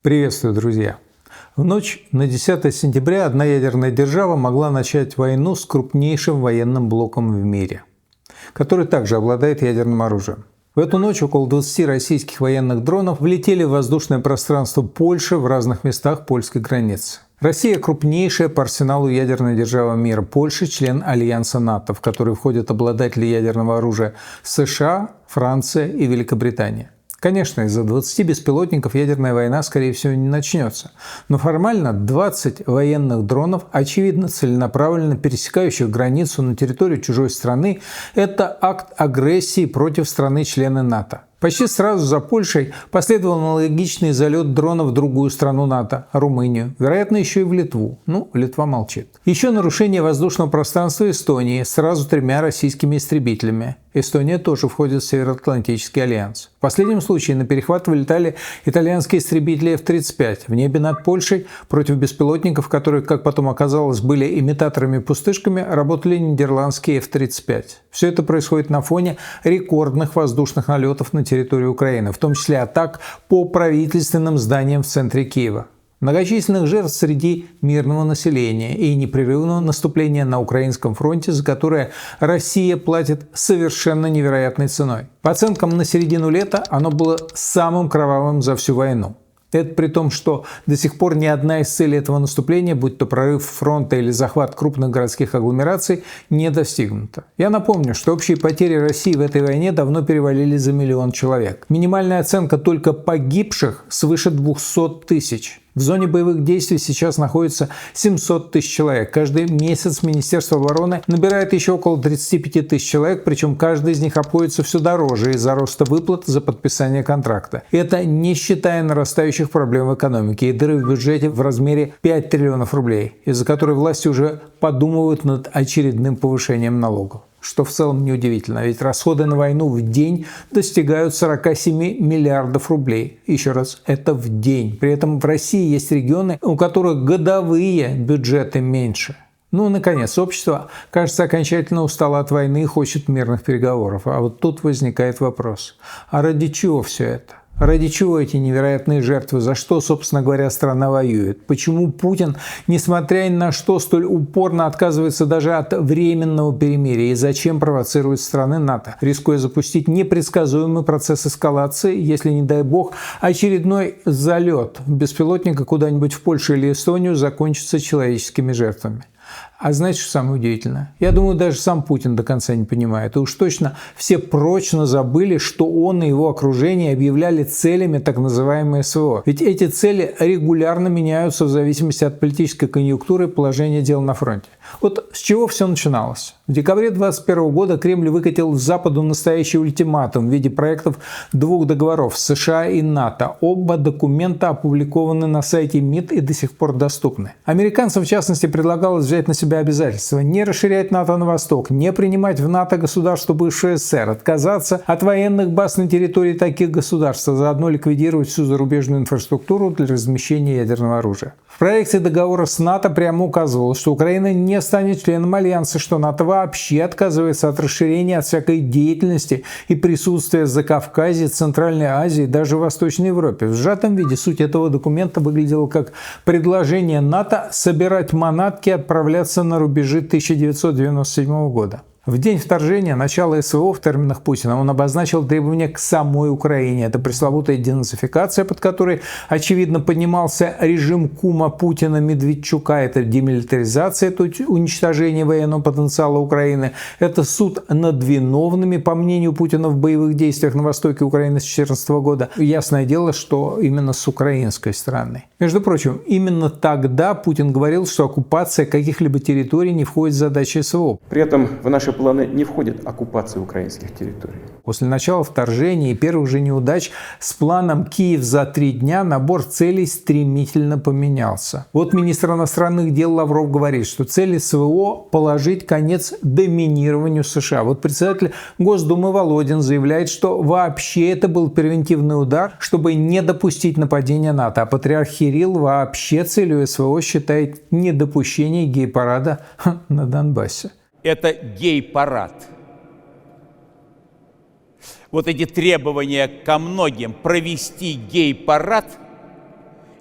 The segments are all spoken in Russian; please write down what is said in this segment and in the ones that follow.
Приветствую, друзья! В ночь на 10 сентября одна ядерная держава могла начать войну с крупнейшим военным блоком в мире, который также обладает ядерным оружием. В эту ночь около 20 российских военных дронов влетели в воздушное пространство Польши в разных местах польской границы. Россия – крупнейшая по арсеналу ядерная держава мира. Польша – член Альянса НАТО, в который входят обладатели ядерного оружия США, Франция и Великобритания. Конечно, из-за 20 беспилотников ядерная война, скорее всего, не начнется. Но формально 20 военных дронов, очевидно целенаправленно пересекающих границу на территорию чужой страны, это акт агрессии против страны-члена НАТО. Почти сразу за Польшей последовал аналогичный залет дронов в другую страну НАТО – Румынию, вероятно, еще и в Литву. Литва молчит. Еще нарушение воздушного пространства Эстонии сразу 3 российскими истребителями. Эстония тоже входит в Североатлантический альянс. В последнем случае на перехват вылетали итальянские истребители F-35. В небе над Польшей против беспилотников, которые, как потом оказалось, были имитаторами-пустышками, работали нидерландские F-35. Все это происходит на фоне рекордных воздушных налетов на территорию Украины, в том числе атак по правительственным зданиям в центре Киева. Многочисленных жертв среди мирного населения и непрерывного наступления на украинском фронте, за которое Россия платит совершенно невероятной ценой. По оценкам на середину лета оно было самым кровавым за всю войну. Это при том, что до сих пор ни одна из целей этого наступления, будь то прорыв фронта или захват крупных городских агломераций, не достигнута. Я напомню, что общие потери России в этой войне давно перевалили за 1 миллион человек. Минимальная оценка только погибших свыше 200 тысяч. В зоне боевых действий сейчас находится 700 тысяч человек. Каждый месяц Министерство обороны набирает еще около 35 тысяч человек, причем каждый из них обходится все дороже из-за роста выплат за подписание контракта. Это не считая нарастающих проблем в экономике и дыры в бюджете в размере 5 триллионов рублей, из-за которой власти уже подумывают над очередным повышением налогов. Что в целом неудивительно, ведь расходы на войну в день достигают 47 миллиардов рублей. Еще раз, это в день. При этом в России есть регионы, у которых годовые бюджеты меньше. Наконец, общество, кажется, окончательно устало от войны и хочет мирных переговоров. А вот тут возникает вопрос, а ради чего все это? Ради чего эти невероятные жертвы? За что, собственно говоря, страна воюет? Почему Путин, несмотря ни на что, столь упорно отказывается даже от временного перемирия? И зачем провоцирует страны НАТО, рискуя запустить непредсказуемый процесс эскалации, если, не дай бог, очередной залет беспилотника куда-нибудь в Польшу или Эстонию закончится человеческими жертвами? А знаете, что самое удивительное? Я думаю, даже сам Путин до конца не понимает. И уж точно все прочно забыли, что он и его окружение объявляли целями так называемые СВО. Ведь эти цели регулярно меняются в зависимости от политической конъюнктуры и положения дел на фронте. Вот с чего все начиналось? В декабре 2021 года Кремль выкатил Западу настоящий ультиматум в виде проектов 2 договоров США и НАТО. Оба документа опубликованы на сайте МИД и до сих пор доступны. Американцам, в частности, предлагалось взять на себя обязательства не расширять НАТО на восток, не принимать в НАТО государства бывшей СССР, отказаться от военных баз на территории таких государств, а заодно ликвидировать всю зарубежную инфраструктуру для размещения ядерного оружия. В проекте договора с НАТО прямо указывалось, что Украина не станет членом Альянса, что НАТО вообще отказывается от расширения, от всякой деятельности и присутствия в Закавказье, Центральной Азии, даже в Восточной Европе. В сжатом виде суть этого документа выглядела как предложение НАТО собирать манатки и отправляться на рубежи 1997 года. В день вторжения, начала СВО в терминах Путина, он обозначил требования к самой Украине. Это пресловутая денацификация, под которой, очевидно, поднимался режим кума Путина Медведчука. Это демилитаризация, то есть уничтожение военного потенциала Украины. Это суд над виновными, по мнению Путина, в боевых действиях на востоке Украины с 2014 года. Ясное дело, что именно с украинской стороны. Между прочим, именно тогда Путин говорил, что оккупация каких-либо территорий не входит в задачи СВО. При этом в наши планы не входит оккупация украинских территорий. После начала вторжения и первых же неудач с планом «Киев за 3 дня» набор целей стремительно поменялся. Вот министр иностранных дел Лавров говорит, что цель СВО – положить конец доминированию США. Вот председатель Госдумы Володин заявляет, что вообще это был превентивный удар, чтобы не допустить нападения НАТО. А патриарх Кирилл вообще целью СВО считает недопущение гей-парада на Донбассе. Это гей-парад. Вот эти требования ко многим провести гей-парад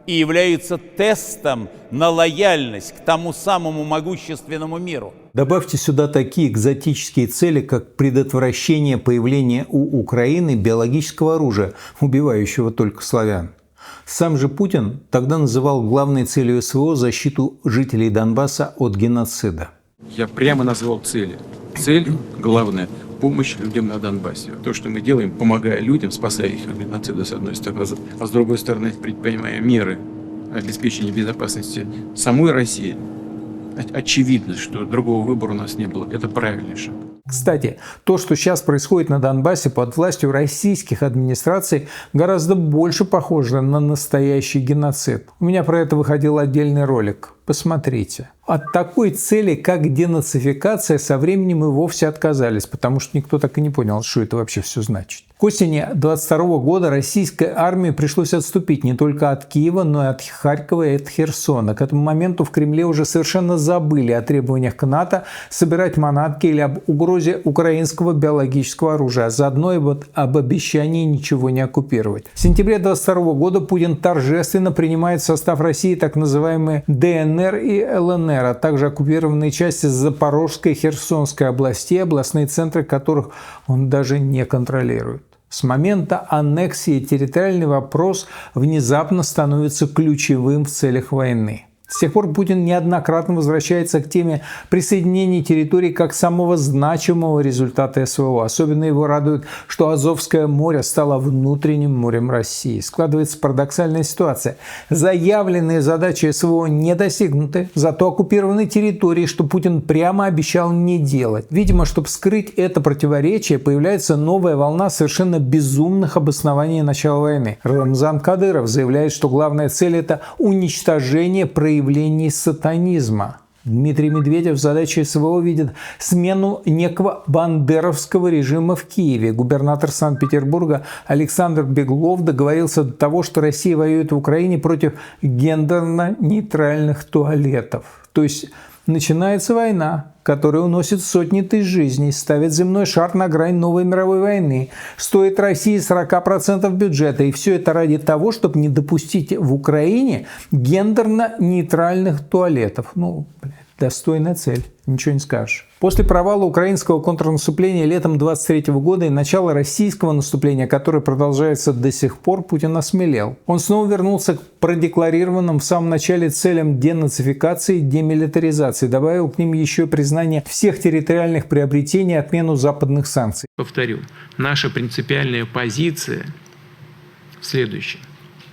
и являются тестом на лояльность к тому самому могущественному миру. Добавьте сюда такие экзотические цели, как предотвращение появления у Украины биологического оружия, убивающего только славян. Сам же Путин тогда называл главной целью СВО защиту жителей Донбасса от геноцида. Я прямо назвал цели. Цель главная – помощь людям на Донбассе. То, что мы делаем, помогая людям, спасая их от геноцида, с одной стороны, а с другой стороны, предпринимая меры обеспечения безопасности самой России, очевидно, что другого выбора у нас не было. Это правильный шаг. Кстати, то, что сейчас происходит на Донбассе под властью российских администраций, гораздо больше похоже на настоящий геноцид. У меня про это выходил отдельный ролик. Посмотрите. От такой цели, как денацификация, со временем и вовсе отказались, потому что никто так и не понял, что это вообще все значит. К осени 22 года российской армии пришлось отступить не только от Киева, но и от Харькова и от Херсона. К этому моменту в Кремле уже совершенно забыли о требованиях к НАТО собирать манатки или об угрозе украинского биологического оружия, а заодно и об обещании ничего не оккупировать. В сентябре 22 года Путин торжественно принимает в состав России так называемые ДНР и ЛНР, а также оккупированные части Запорожской и Херсонской областей, областные центры которых он даже не контролирует. С момента аннексии территориальный вопрос внезапно становится ключевым в целях войны. С тех пор Путин неоднократно возвращается к теме присоединения территорий как самого значимого результата СВО. Особенно его радует, что Азовское море стало внутренним морем России. Складывается парадоксальная ситуация. Заявленные задачи СВО не достигнуты, зато оккупированы территории, что Путин прямо обещал не делать. Видимо, чтобы скрыть это противоречие, появляется новая волна совершенно безумных обоснований начала войны. Рамзан Кадыров заявляет, что главная цель – это уничтожение проявлений сатанизма. Дмитрий Медведев в задаче СВО видит смену некого бандеровского режима в Киеве. Губернатор Санкт-Петербурга Александр Беглов договорился до того, что Россия воюет в Украине против гендерно-нейтральных туалетов. То есть начинается война, которая уносит сотни тысяч жизней, ставит земной шар на грань новой мировой войны, стоит России 40% бюджета. И все это ради того, чтобы не допустить в Украине гендерно-нейтральных туалетов. Достойная цель, ничего не скажешь. После провала украинского контрнаступления летом 23 года и начала российского наступления, которое продолжается до сих пор, Путин осмелел. Он снова вернулся к продекларированным в самом начале целям денацификации и демилитаризации, добавил к ним еще признание всех территориальных приобретений и отмену западных санкций. Повторю, наша принципиальная позиция в следующем.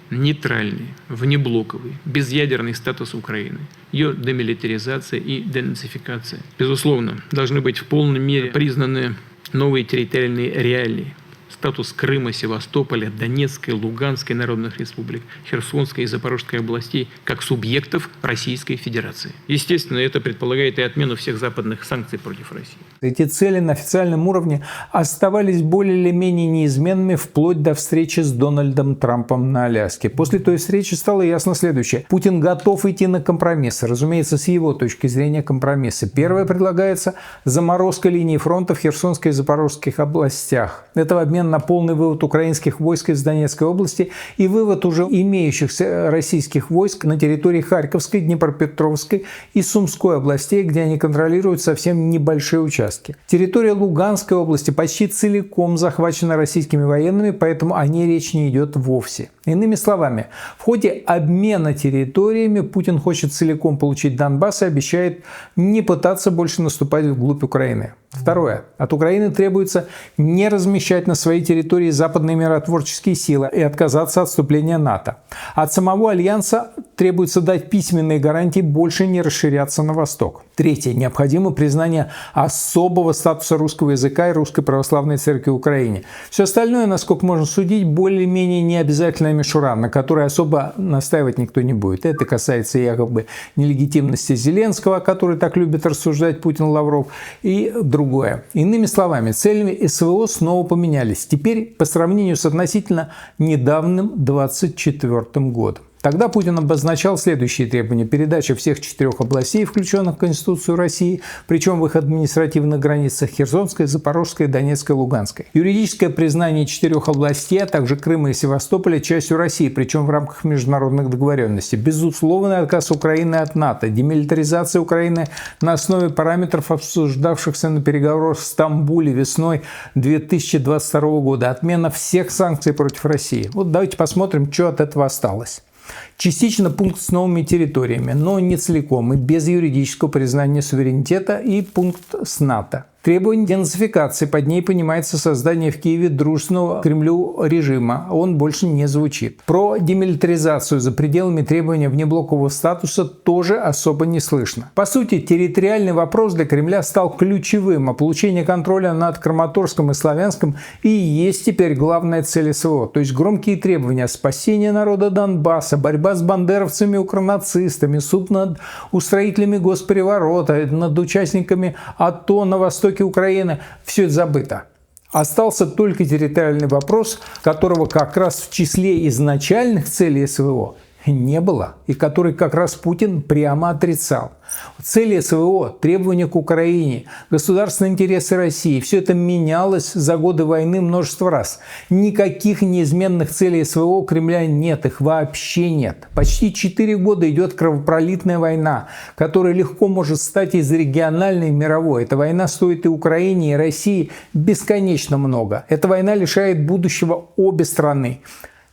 Нейтральный, внеблоковый, безъядерный статус Украины, ее демилитаризация и денацификация. Безусловно, должны быть в полной мере признаны новые территориальные реалии. Статус Крыма, Севастополя, Донецкой, Луганской народных республик, Херсонской и Запорожской областей как субъектов Российской Федерации. Естественно, это предполагает и отмену всех западных санкций против России. Эти цели на официальном уровне оставались более или менее неизменными вплоть до встречи с Дональдом Трампом на Аляске. После той встречи стало ясно следующее. Путин готов идти на компромиссы. Разумеется, с его точки зрения компромиссы. Первое предлагается заморозка линии фронта в Херсонской и Запорожских областях. Это в обмен на полный вывод украинских войск из Донецкой области и вывод уже имеющихся российских войск на территории Харьковской, Днепропетровской и Сумской областей, где они контролируют совсем небольшие участки. Территория Луганской области почти целиком захвачена российскими военными, поэтому о ней речь не идет вовсе. Иными словами, в ходе обмена территориями Путин хочет целиком получить Донбасс и обещает не пытаться больше наступать вглубь Украины. Второе. От Украины требуется не размещать на своей территории западные миротворческие силы и отказаться от вступления НАТО. От самого Альянса требуется дать письменные гарантии больше не расширяться на восток. Третье. Необходимо признание особого статуса русского языка и Русской Православной Церкви в Украине. Все остальное, насколько можно судить, более-менее необязательная мишура, на которой особо настаивать никто не будет. Это касается якобы нелегитимности Зеленского, который так любит рассуждать Путин, Лавров, и другое. Иными словами, цели СВО снова поменялись. Теперь по сравнению с относительно недавним 24 годом. Тогда Путин обозначал следующие требования: передача всех 4 областей, включенных в Конституцию России, причем в их административных границах Херсонской, Запорожской, Донецкой, Луганской. Юридическое признание 4 областей, а также Крыма и Севастополя частью России, причем в рамках международных договоренностей. Безусловный отказ Украины от НАТО, демилитаризация Украины на основе параметров, обсуждавшихся на переговорах в Стамбуле весной 2022 года, отмена всех санкций против России. Вот давайте посмотрим, что от этого осталось. Частично пункт с новыми территориями, но не целиком и без юридического признания суверенитета, и пункт с НАТО. Требование денацификации, под ней понимается создание в Киеве дружественного Кремлю режима, он больше не звучит. Про демилитаризацию за пределами требования внеблокового статуса тоже особо не слышно. По сути, территориальный вопрос для Кремля стал ключевым, а получение контроля над Краматорском и Славянском и есть теперь главная цель СВО. То есть громкие требования: спасение народа Донбасса, борьба с бандеровцами, укронацистами, суд над устроителями госпереворота, над участниками АТО на востоке Украины – все это забыто. Остался только территориальный вопрос, которого как раз в числе изначальных целей СВО не было, и который как раз Путин прямо отрицал. Цели СВО, требования к Украине, государственные интересы России – все это менялось за годы войны множество раз. Никаких неизменных целей СВО у Кремля нет, их вообще нет. Почти 4 года идет кровопролитная война, которая легко может стать из региональной в мировой. Эта война стоит и Украине, и России бесконечно много. Эта война лишает будущего обе страны.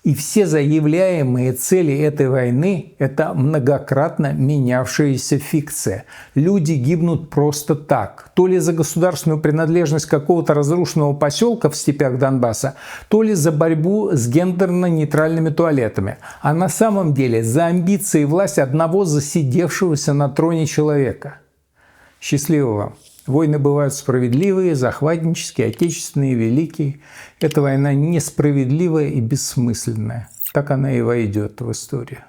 И все заявляемые цели этой войны – это многократно менявшаяся фикция. Люди гибнут просто так. То ли за государственную принадлежность какого-то разрушенного поселка в степях Донбасса, то ли за борьбу с гендерно-нейтральными туалетами. А на самом деле за амбиции и власть одного засидевшегося на троне человека. Счастливо вам! Войны бывают справедливые, захватнические, отечественные, великие. Эта война несправедливая и бессмысленная. Так она и войдет в историю.